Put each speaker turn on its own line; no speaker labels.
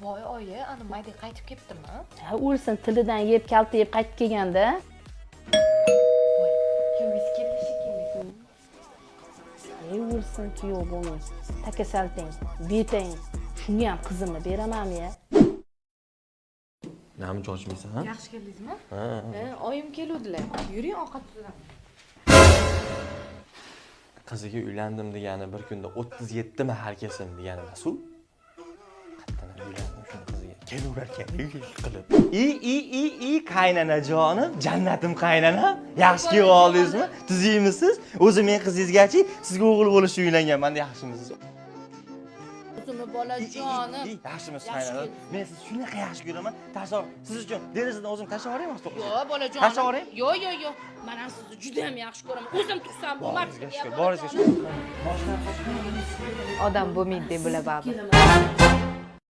Voy oyi, ana mayda qaytib ketdimi?
Ha, o'lsin, tilidan yeb kaltayib qaytib kelganda.
Voy, kuyovingiz keldi shekilli.
O'lsin, kuyov bo'lmay. Takasalting, betang. Shunga ham qizimni beramanmi-ya?
Nima cho'chmaysan, ha?
Yaxshi keldingizmi?
Ha.
Oyim keluvdilar. Yuring ovqat tuzam.
Qiziga uylandim degani bir kunda 37 mahar kelsin degani mas'ul. Qattan uylandim shu qiziga. Kelaverar qilib. Qaynanajonim, jannatim qaynana. Yaxshi kelib oldingizmi? Tuziymisiz? O'zi men qizingizgachi sizga o'g'il bo'lishni uylanganman, yaxshimisiz?
O'zimni bolajonim.
Yaxshimisiz qaynana? Men sizni shunaqa yaxshi ko'raman. Tashlab, siz uchun derazadan o'zim tashlab yuboraymi?
Yo'q, bolajonim.
Tashlab yuboray?
Yo'q. Men ham sizni juda ham yaxshi ko'raman. O'zim tursam bo'lmabdi.
Boringizga shukur.
Odam bo'lmaydi deb bular baribir.